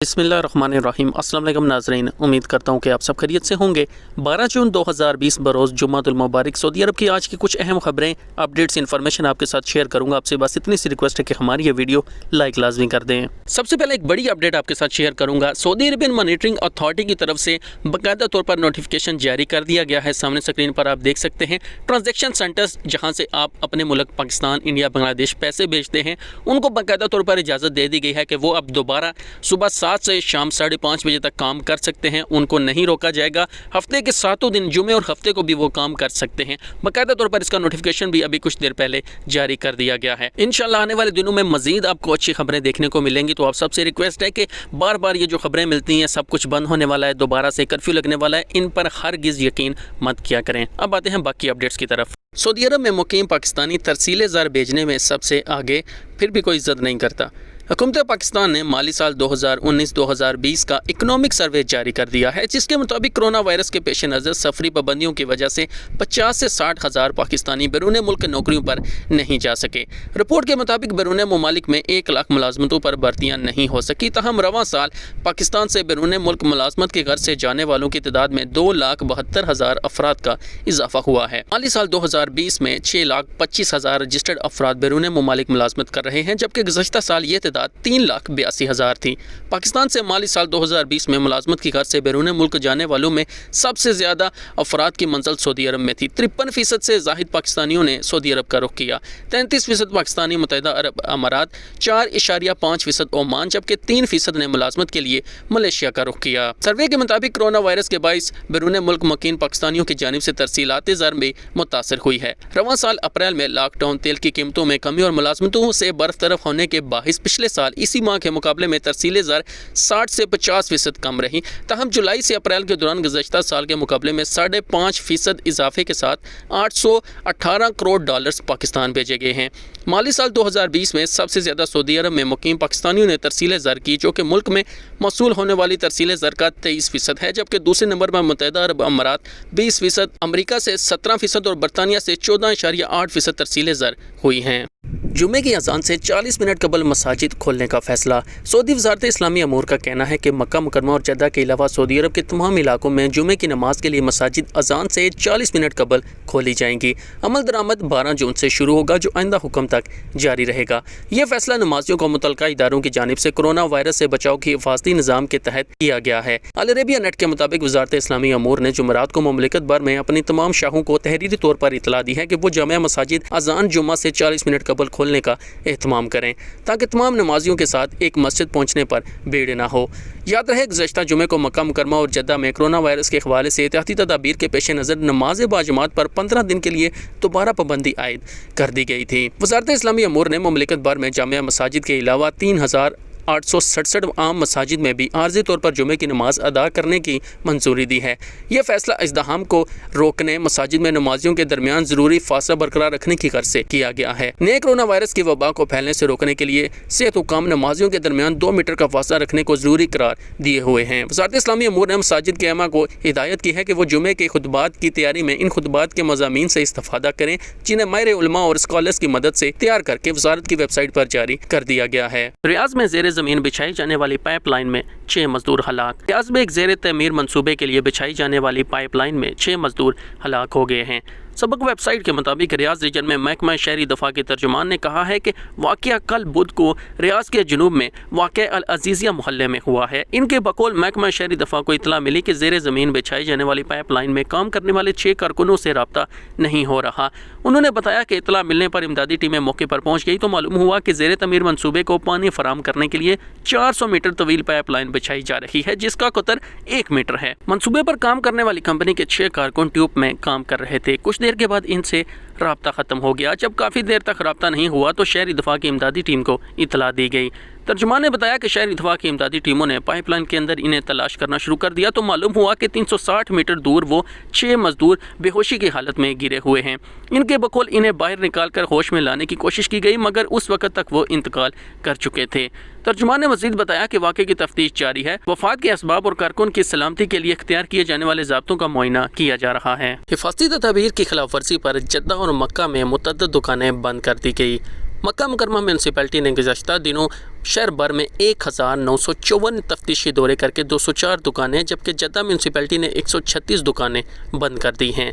बिस्मिल्लाहिर्रहमानिर्रहीम। अस्सलाम वालेकुम नाज़रीन, उम्मीद करता हूँ कि आप सब खैरियत से होंगे। 12 जून 2020 बरोज़ जुम्मतुल मुबारक सऊदी अरब की आज की कुछ अहम खबरें, अपडेट्स, इन्फॉर्मेशन आपके साथ शेयर करूँगा। आपसे बस इतनी सी रिक्वेस्ट है कि हमारी ये वीडियो लाइक लाजमी कर दें। सबसे पहले एक बड़ी अपडेट आपके साथ शेयर करूँगा। सऊदी अरबियन मॉनिटरिंग अथॉरिटी की तरफ से बाकायदा तौर पर नोटिफिकेशन जारी कर दिया गया है। सामने स्क्रीन पर आप देख सकते हैं ट्रांजैक्शन सेंटर्स जहाँ से आप अपने मुल्क पाकिस्तान, इंडिया, बांग्लादेश पैसे भेजते हैं, उनको बाकायदा तौर पर इजाज़त दे दी गई है कि वो अब दोबारा सुबह 7 से शाम 5:30 बजे तक काम कर सकते हैं। उनको नहीं रोका जाएगा। हफ्ते के 7 दिन, जुमे और हफ्ते को भी वो काम कर सकते हैं। बाकायदा तौर पर इसका नोटिफिकेशन भी अभी कुछ देर पहले जारी कर दिया गया है। इंशाल्लाह आने वाले दिनों में मजीद आपको अच्छी खबरें देखने को मिलेंगी। तो आप सबसे रिक्वेस्ट है कि बार बार ये जो खबरें मिलती हैं सब कुछ बंद होने वाला है, दोबारा से कर्फ्यू लगने वाला है, इन पर हरगिज़ यकीन मत किया करें। अब आते हैं बाकी अपडेट्स की तरफ। सऊदी अरब में मुकीम पाकिस्तानी तरसील ज़र भेजने में सबसे आगे, फिर भी कोई इज्जत नहीं करता। हुकूमत पाकिस्तान ने माली साल 2019-2020 का इकनॉमिक सर्वे जारी कर दिया है, जिसके मुताबिक कोरोना वायरस के पेश नज़र सफरी पाबंदियों की वजह से 50 से 60 हज़ार पाकिस्तानी बैरून मुल्क नौकरियों पर नहीं जा सके। रिपोर्ट के मुताबिक बैरून ममालिक में 1 लाख मुलाजमतों पर भर्तियाँ नहीं हो सकी। तहम रवां साल पाकिस्तान से बैरून मुल्क मुलाजमत के घर से जाने वालों की तादाद में 2,72,000 अफराद का इजाफा हुआ है। माली साल 2020 में 6,25,000 रजिस्टर्ड अफराद बैरून ममालिक मुलाजमत कर रहे हैं, जबकि गुज़श्ता साल ये 3,82,000 थी। पाकिस्तान से माली साल 2020 में मुलाजमत की घर से बैरून मुल्क जाने वालों में सबसे ज़्यादा अफराद की मंजिल सऊदी अरब में थी। 53% से ज़ाहिद पाकिस्तानियों ने सऊदी अरब का रुख किया। 33% पाकिस्तानी मुत्तहिदा अरब अमारात, 4.5% ओमान, जबकि 3% ने मुलाजमत के लिए मलेशिया का रुख किया। सर्वे के मुताबिक कोरोना वायरस के बाइस बैरून मुल्क मुकीम पाकिस्तानियों की जानिब से तरसीलात ज़र भी मुतासर हुई है। रवां साल अप्रैल में लॉकडाउन, तेल की कीमतों में कमी और मुलाजमतों से बरतरफ होने के बाहिस पिछले साल इसी माह के मुकाबले में तरसील ज़र 60 से 50% कम रही। तहम जुलाई से अप्रैल के दौरान गुज़श्ता साल के मुकाबले में 5.5% इजाफे के साथ 818 करोड़ डॉलर्स पाकिस्तान भेजे गए हैं। माली साल 2020 में सबसे ज़्यादा सऊदी अरब में मुकीम पाकिस्तानियों ने तरसील ज़र की, जो कि मुल्क में मौसूल होने वाली तरसील ज़र का 23% है, जबकि दूसरे नंबर पर मुत्तहिदा अरब अमारात 20%, अमरीका से 17% और बरतानिया से 14.8% तरसील ज़र हुई हैं। जुमे की अजान से 40 मिनट कबल मसाजिद खोलने का फैसला। सऊदी वज़ारत इस्लामी अमूर का कहना है कि मक्का मुकरमा और जद्दा के अलावा सऊदी अरब के तमाम इलाकों में जुमे की नमाज के लिए मसाजिद अजान से 40 मिनट कबल खोली जाएंगी। अमल दरामद 12 जून से शुरू होगा, जो आइंदा हुक्म तक जारी रहेगा। यह फैसला नमाजियों को मुतलका इदारों की जानिब से कोरोना वायरस से बचाव की हिफाजती निज़ाम के तहत किया गया है। अल अरेबिया नेट के मुताबिक वज़ारत इस्लामी अमूर ने जुमेरात को मुमलिकत भर में अपनी तमाम शाहों को तहरीरी तौर पर इतला दी है कि वो जामिया मसाजिद अजान जुम्मा से 40 मिनट कबल खोलने का एहतमाम करें, ताकि तमाम नमाजियों के साथ एक मस्जिद पहुंचने पर भीड़ न हो। याद रहे, गुज़श्ता जुमे को मक्का मुकरमा और जद्दा में कोरोना वायरस के हवाले से एहतियाती तदाबीर के पेश नज़र नमाज बाजमात पर 15 दिन के लिए दोबारा पाबंदी आयद कर दी गई थी। वज़ारत इस्लामी अमूर ने मुमलिकत भर में जामिया मसाजिद के अलावा 3,867 आम मसाजिद में भी आर्जी तौर पर जुमे की नमाज अदा करने की मंजूरी दी है। यह फैसला इज़्दिहाम को रोकने, मसाजिद में नमाजियों के दरमियान ज़रूरी फासला बरकरार रखने की गर्ज से किया गया है। नए कोरोना वायरस की वबा को फैलने से रोकने के लिए सेहत हुक्काम नमाजियों के दरमियान 2 मीटर का फासला रखने को ज़रूरी करार दिए हुए हैं। वज़ारत इस्लामी अमूर ने मसाजिद के अमा को हिदायत की है कि वो जुमे के खुतबात की तैयारी में इन खुतबात के मज़ामीन से इस्तिफ़ादा करें, जिन्हें माहिर उलमा और स्कॉलर्स की मदद से तैयार करके वज़ारत की वेबसाइट पर जारी कर दिया गया है। रियाज में ज़ेरे ज़मीन बिछाई जाने वाली पाइपलाइन में 6 मजदूर हलाक। रियाज में एक ज़ेरे तमीर मंसूबे के लिए बिछाई जाने वाली पाइपलाइन में 6 मजदूर हलाक हो गए हैं। सबक वेबसाइट के मुताबिक रियाज रीजन में महकमा शहरी दफा के तर्जुमान ने कहा है कि वाक़या कल बुध को रियाज के जुनूब में वाक़ अल अजीज़िया मोहल्ले में हुआ है। इनके बकौल महकमा शहरी दफा को इतला मिली कि ज़ेरे ज़मीन बिछाई जाने वाली पाइपलाइन में काम करने वाले 6 कारकुनों से रब्ता नहीं हो रहा। उन्होंने बताया कि इतला मिलने पर इमदादी टीमें मौके पर पहुँच गई तो मालूम हुआ कि ज़ेरे तमीर मनसूबे को पानी फराम करने के लिए 400 मीटर तवील पाइपलाइन बिछाई जा रही है, जिसका कतर 1 मीटर है। मनसूबे पर काम करने वाली कंपनी के 6 कारकुन ट्यूब में काम कर रहे थे। कुछ देर के बाद इनसे राब्ता ख़त्म हो गया। जब काफ़ी देर तक राब्ता नहीं हुआ तो शहरी दफा की इमदादी टीम को इतला दी गई। तर्जुमान ने बताया कि शहरी दफा की इमदादी टीमों ने पाइपलाइन के अंदर इन्हें तलाश करना शुरू कर दिया तो मालूम हुआ कि 360 मीटर दूर वो 6 मजदूर बेहोशी की हालत में गिरे हुए हैं। इनके बकौल इन्हें बाहर निकाल कर होश में लाने की कोशिश की गई, मगर उस वक्त तक वो इंतकाल कर चुके थे। तर्जुमान ने मज़ीद बताया कि वाक़े की तफ्तीश जारी है। वफात के असबाब और कारकुन की सलामती के लिए इख्तियार किए जाने वाले ज़ाब्तों का मुआयना किया जा रहा है। हिफाजती तदबीर की खिलाफ वर्जी पर जद्दा और मक्का में मुतअद्दिद दुकानें बंद कर दी गई। مکہ مکرمہ میونسپلٹی نے گزشتہ دنوں شہر بھر میں 1954 تفتیشی دورے کر کے 204 دکانیں جبکہ جدہ میونسپلٹی نے 136 دکانیں بند کر دی ہیں۔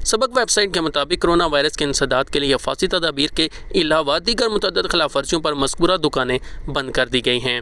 سبق ویب سائٹ کے مطابق کرونا وائرس کے انسداد کے لیے حفاظتی تدابیر کے علاوہ دیگر متعدد خلاف ورزیوں پر مذکورہ دکانیں بند کر دی گئی ہیں۔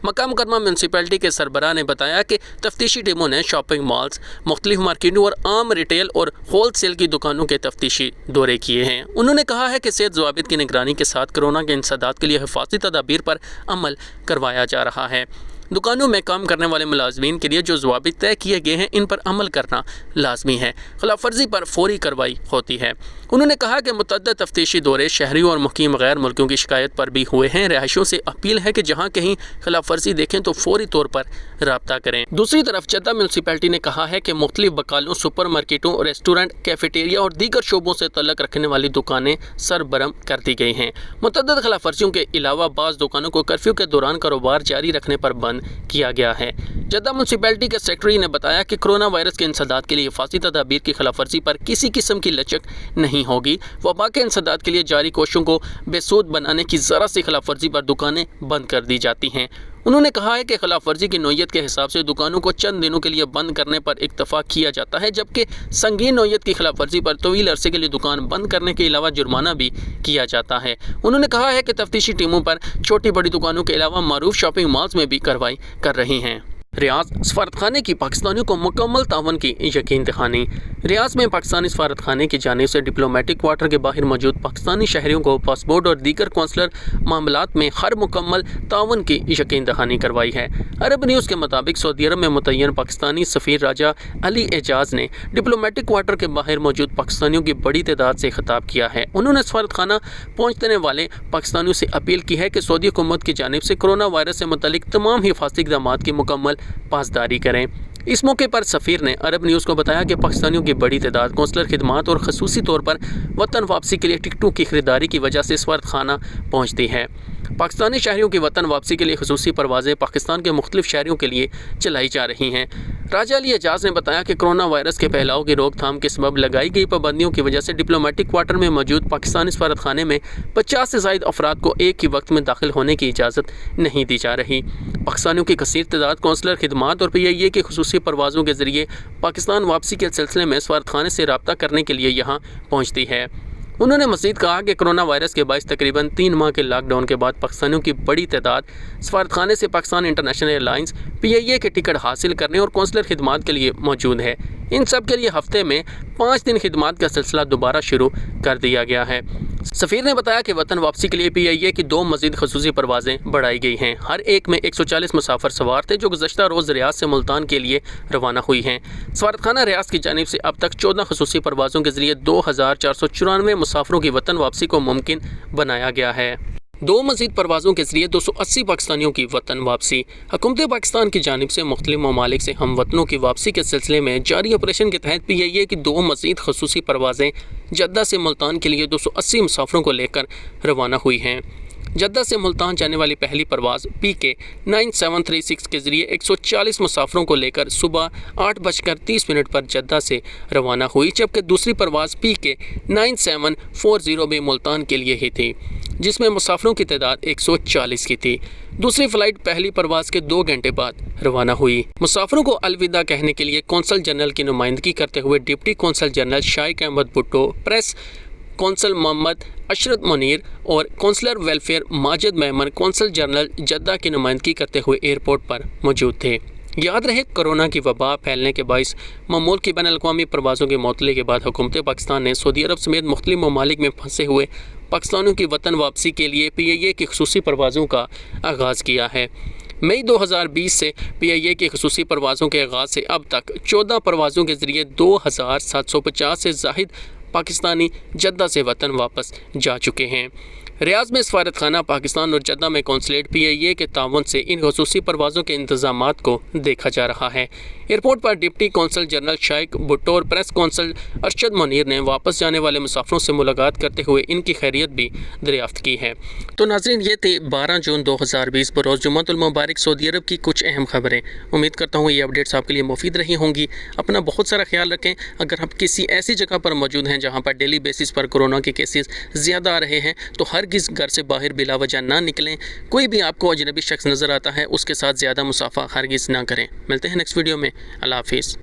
مکہ مکرمہ میونسپلٹی کے سربراہ نے بتایا کہ تفتیشی ٹیموں نے شاپنگ مالز، مختلف مارکیٹوں اور عام ریٹیل اور ہول سیل کی دکانوں کے تفتیشی دورے کیے ہیں۔ انہوں نے کہا ہے کہ صحت ضوابط کی نگرانی کے ساتھ کرونا کے انسداد کے لیے حفاظتی تدابیر پر عمل کروایا جا رہا ہے۔ دکانوں میں کام کرنے والے ملازمین کے لیے جو ضوابط طے کیے گئے ہیں ان پر عمل کرنا لازمی ہے۔ خلاف ورزی پر فوری کارروائی ہوتی ہے۔ انہوں نے کہا کہ متعدد تفتیشی دورے شہریوں اور مقیم غیر ملکیوں کی شکایت پر بھی ہوئے ہیں۔ رہائشیوں سے اپیل ہے کہ جہاں کہیں خلاف ورزی دیکھیں تو فوری طور پر رابطہ کریں۔ دوسری طرف جدہ میونسپلٹی نے کہا ہے کہ مختلف بقالوں، سپر مارکیٹوں، ریسٹورنٹ، کیفیٹیریا اور دیگر شعبوں سے تعلق رکھنے والی دکانیں سربرم کر دی گئی ہیں۔ متعدد خلاف ورزیوں کے علاوہ بعض دکانوں کو کرفیو کے دوران کاروبار جاری رکھنے پر بند کیا گیا ہے۔ جدہ میونسپلٹی کے سیکرٹری نے بتایا کہ کرونا وائرس کے انسداد کے لیے حفاظتی تدابیر کی خلاف ورزی پر کسی قسم کی لچک نہیں ہوگی۔ وبا کے انسداد کے لیے جاری کوششوں کو بے سود بنانے کی ذرا سی خلاف ورزی پر دکانیں بند کر دی جاتی ہیں۔ انہوں نے کہا ہے کہ خلاف ورزی کی نوعیت کے حساب سے دکانوں کو چند دنوں کے لیے بند کرنے پر اتفاق کیا جاتا ہے جبکہ سنگین نوعیت کی خلاف ورزی پر طویل عرصے کے لیے دکان بند کرنے کے علاوہ جرمانہ بھی کیا جاتا ہے۔ انہوں نے کہا ہے کہ تفتیشی ٹیموں پر چھوٹی بڑی دکانوں کے علاوہ معروف شاپنگ مالز میں بھی کارروائی کر رہی ہیں۔ ریاض سفارتخانے کی پاکستانیوں کو مکمل تعاون کی یقین دہانی۔ ریاض میں پاکستانی سفارتخانے کی جانب سے ڈپلومیٹک کوارٹر کے باہر موجود پاکستانی شہریوں کو پاسپورٹ اور دیگر قونصلر معاملات میں ہر مکمل تعاون کی یقین دہانی کروائی ہے۔ عرب نیوز کے مطابق سعودی عرب میں متعین پاکستانی سفیر راجہ علی اعجاز نے ڈپلومیٹک کوارٹر کے باہر موجود پاکستانیوں کی بڑی تعداد سے خطاب کیا ہے۔ انہوں نے سفارتخانہ پہنچنے والے پاکستانیوں سے اپیل کی ہے کہ سعودی حکومت کی جانب سے کرونا وائرس سے متعلق تمام حفاظتی اقدامات کی مکمل پاسداری کریں۔ اس موقع پر سفیر نے عرب نیوز کو بتایا کہ پاکستانیوں کی بڑی تعداد قونصلر خدمات اور خصوصی طور پر وطن واپسی کے لیے ٹکٹوں کی خریداری کی وجہ سے سفارتخانہ پہنچتی ہے۔ پاکستانی شہریوں کی وطن واپسی کے لیے خصوصی پروازیں پاکستان کے مختلف شہروں کے لیے چلائی جا رہی ہیں۔ راجہ علی اعجاز نے بتایا کہ کرونا وائرس کے پھیلاؤ کی روک تھام کے سبب لگائی گئی پابندیوں کی وجہ سے ڈپلومیٹک کوارٹر میں موجود پاکستانی سفارتخانے میں 50 سے زائد افراد کو ایک ہی وقت میں داخل ہونے کی اجازت نہیں دی جا رہی۔ پاکستانیوں کی کثیر تعداد قونصلر خدمات اور PIA کے خصوصی پروازوں کے ذریعے پاکستان واپسی کے سلسلے میں سفارتخانے سے رابطہ کرنے کے لیے یہاں پہنچتی ہے۔ انہوں نے مزید کہا کہ کرونا وائرس کے باعث تقریباً 3 ماہ کے لاک ڈاؤن کے بعد پاکستانیوں کی بڑی تعداد سفارتخانے سے Pakistan international air lines PIA کے ٹکٹ حاصل کرنے اور قونصلر خدمات کے لیے موجود ہے۔ ان سب کے لیے ہفتے میں 5 دن خدمات کا سلسلہ دوبارہ شروع کر دیا گیا ہے۔ سفیر نے بتایا کہ وطن واپسی کے لیے PIA کی 2 مزید خصوصی پروازیں بڑھائی گئی ہیں۔ ہر ایک میں 140 مسافر سوار تھے جو گزشتہ روز ریاض سے ملتان کے لیے روانہ ہوئی ہیں۔ سفارتخانہ ریاض کی جانب سے اب تک 14 خصوصی پروازوں کے ذریعے 2494 مسافروں کی وطن واپسی کو ممکن بنایا گیا ہے۔ 2 مزید پروازوں کے ذریعے 280 پاکستانیوں کی وطن واپسی۔ حکومت پاکستان کی جانب سے مختلف ممالک سے ہم وطنوں کی واپسی کے سلسلے میں جاری آپریشن کے تحت PIA کی 2 مزید خصوصی پروازیں جدہ سے ملتان کے لیے 280 مسافروں کو لے کر روانہ ہوئی ہیں۔ جدہ سے ملتان جانے والی پہلی پرواز PK 9736 کے ذریعے 140 مسافروں کو لے کر صبح 8:30 پر جدہ سے روانہ ہوئی جبکہ دوسری پرواز PK 9740 بھی ملتان کے لیے ہی تھی جس میں مسافروں کی تعداد 140 کی تھی۔ دوسری فلائٹ پہلی پرواز کے 2 گھنٹے بعد روانہ ہوئی۔ مسافروں کو الوداع کہنے کے لیے کونسل جنرل کی نمائندگی کرتے ہوئے deputy consul general Shaiq Ahmed Bhutto, press consul Muhammad Ishrat Munir اور consular welfare Majid Memon consul general Jeddah کی نمائندگی کرتے ہوئے ایئرپورٹ پر موجود تھے۔ یاد رہے کرونا کی وبا پھیلنے کے باعث ممول کی بین الاقوامی پروازوں کے معطلی کے بعد حکومت پاکستان نے سعودی عرب سمیت مختلف ممالک میں پھنسے ہوئے پاکستانیوں کی وطن واپسی کے لیے PIA کی خصوصی پروازوں کا آغاز کیا ہے۔ مئی 2020 سے PIA کی خصوصی پروازوں کے آغاز سے اب تک 14 پروازوں کے ذریعے 2750 سے زائد پاکستانی جدہ سے وطن واپس جا چکے ہیں۔ ریاض میں سفارتخانہ پاکستان اور جدہ میں قونصلیٹ PIA کے تعاون سے ان خصوصی پروازوں کے انتظامات کو دیکھا جا رہا ہے۔ ایئرپورٹ پر ڈپٹی کونسل جنرل شائق بھٹو اور پریس کونسل ارشد منیر نے واپس جانے والے مسافروں سے ملاقات کرتے ہوئے ان کی خیریت بھی دریافت کی ہے۔ تو ناظرین، یہ تھی 12 جون 2020 بروز جمعہ المبارک سعودی عرب کی کچھ اہم خبریں۔ امید کرتا ہوں یہ اپڈیٹس آپ کے لیے مفید رہی ہوں گی۔ اپنا بہت سارا خیال رکھیں۔ اگر آپ کسی ایسی جگہ پر موجود ہیں جہاں پر ڈیلی بیسس پر کورونا کے کیسز زیادہ آ رہے ہیں، تو ہرگز گھر سے باہر بلا وجہ نہ نکلیں۔ کوئی بھی آپ کو اجنبی شخص نظر آتا ہے اس کے ساتھ زیادہ مصافحہ ہرگز نہ کریں۔ ملتے ہیں نیکسٹ ویڈیو میں۔ اللہ حافظ۔